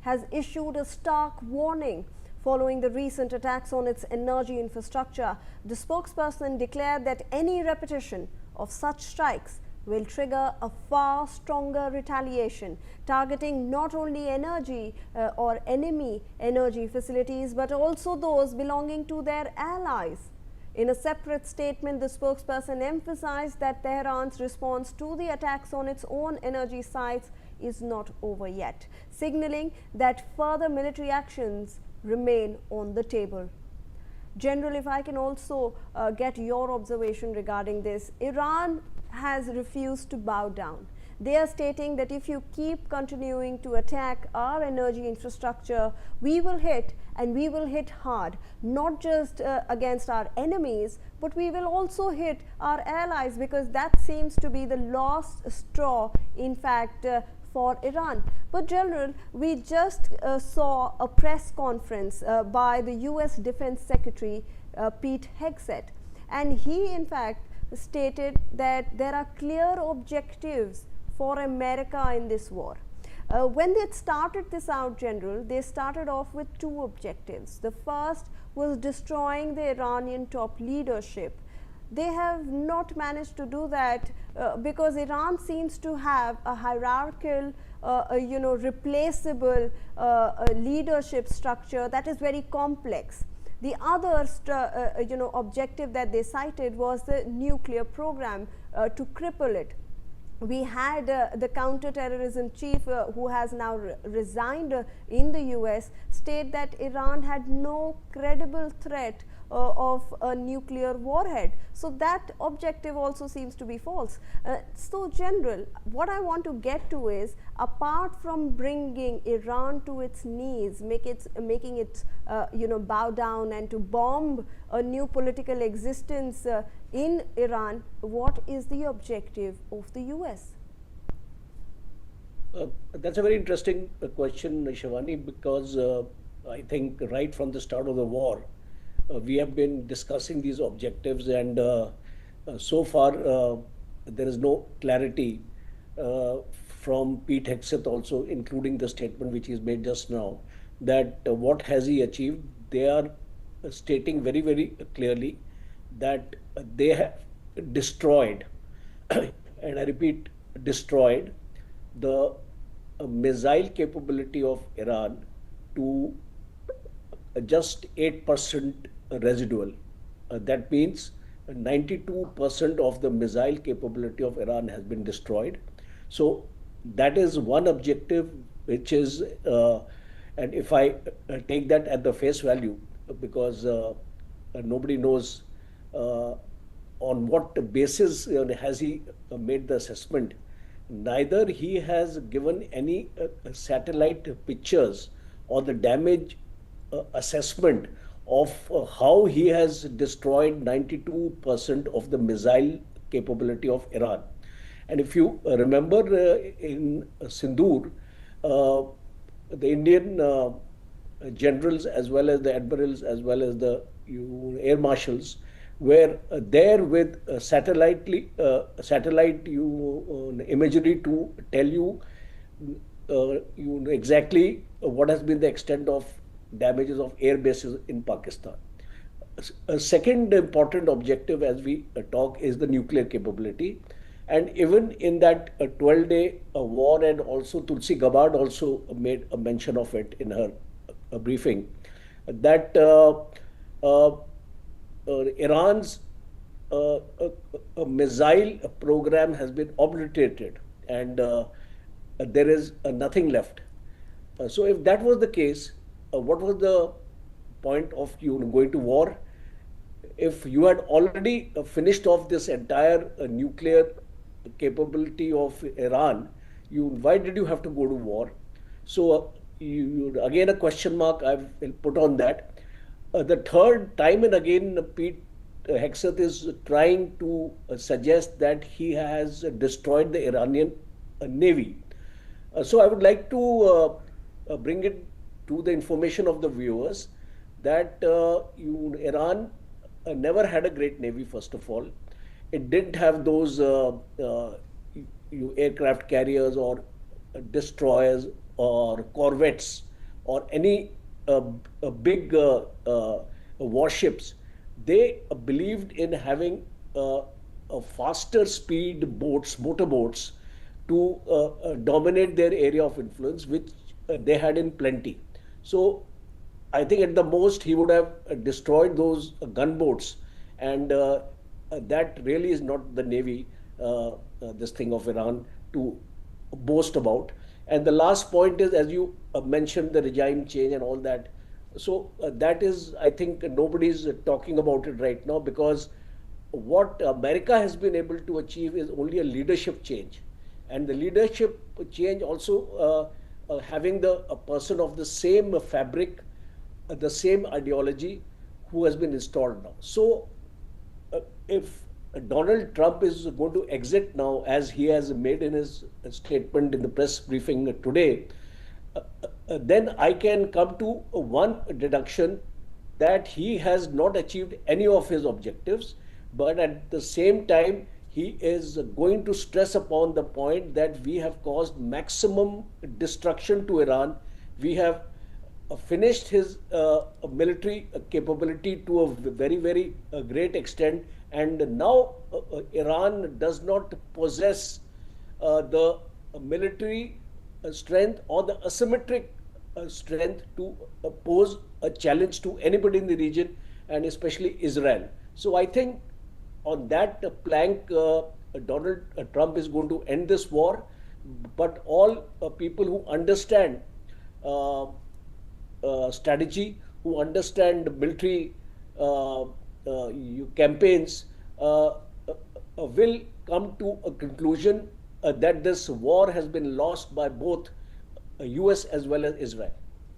has issued a stark warning following the recent attacks on its energy infrastructure. The spokesperson declared that any repetition of such strikes will trigger a far stronger retaliation, targeting not only energy or enemy energy facilities, but also those belonging to their allies. In a separate statement, the spokesperson emphasized that Tehran's response to the attacks on its own energy sites is not over yet, signaling that further military actions remain on the table. General, if I can also get your observation regarding this, Iran has refused to bow down. They are stating that if you keep continuing to attack our energy infrastructure, we will hit, and we will hit hard, not just against our enemies, but we will also hit our allies, because that seems to be the last straw, in fact, for Iran. But General, we just saw a press conference by the US Defense Secretary Pete Hegseth, and he in fact stated that there are clear objectives for America in this war. When they started this out, General, they started off with two objectives. The first was destroying the Iranian top leadership. They have not managed to do that because Iran seems to have a hierarchical, replaceable leadership structure that is very complex. The other objective that they cited was the nuclear program to cripple it. We had the counterterrorism chief who has now resigned in the US state that Iran had no credible threat of a nuclear warhead. So that objective also seems to be false. So General, what I want to get to is, apart from bringing Iran to its knees, making it bow down and to bomb a new political existence in Iran, what is the objective of the US? That's a very interesting question, Shivani, because I think right from the start of the war, we have been discussing these objectives, and so far there is no clarity from Pete Hegseth also, including the statement which he's made just now, that what has he achieved. They are stating very, very clearly that they have destroyed, and I repeat, destroyed the missile capability of Iran to just 8% residual. That means 92% of the missile capability of Iran has been destroyed. So that is one objective, which is, and if I take that at the face value, because nobody knows on what basis has he made the assessment. Neither he has given any satellite pictures or the damage assessment of how he has destroyed 92% of the missile capability of Iran. And if you remember in Sindoor, the Indian generals as well as the admirals as well as the air marshals were there with satellite imagery to tell you, exactly what has been the extent of damages of air bases in Pakistan. A second important objective as we talk is the nuclear capability. And even in that 12-day war, and also Tulsi Gabbard also made a mention of it in her briefing, that Iran's missile program has been obliterated, and there is nothing left. So if that was the case, what was the point of you going to war? If you had already finished off this entire nuclear capability of Iran, why did you have to go to war? So again a question mark I will put on that. The third time and again, Pete Hegseth is trying to suggest that he has destroyed the Iranian Navy. So I would like to bring it to the information of the viewers that Iran never had a great navy. First of all, it didn't have those aircraft carriers or destroyers or corvettes or any big warships, they believed in having a faster speed boats, motorboats, to dominate their area of influence, which they had in plenty. So I think at the most he would have destroyed those gunboats, and that really is not the navy, this thing of Iran to boast about. And the last point is, as you mentioned, the regime change and all that. So that is, I think, nobody's talking about it right now, because what America has been able to achieve is only a leadership change, and the leadership change also having a person of the same fabric, the same ideology, who has been installed now. So if Donald Trump is going to exit now, as he has made in his statement in the press briefing today, then I can come to one deduction, that he has not achieved any of his objectives, but at the same time, he is going to stress upon the point that we have caused maximum destruction to Iran. We have finished his military capability to a very, very great extent, and now Iran does not possess the military strength or the asymmetric strength to pose a challenge to anybody in the region, and especially Israel. So I think on that plank, Donald Trump is going to end this war, but all people who understand strategy, who understand military campaigns, will come to a conclusion that this war has been lost by both US as well as Israel.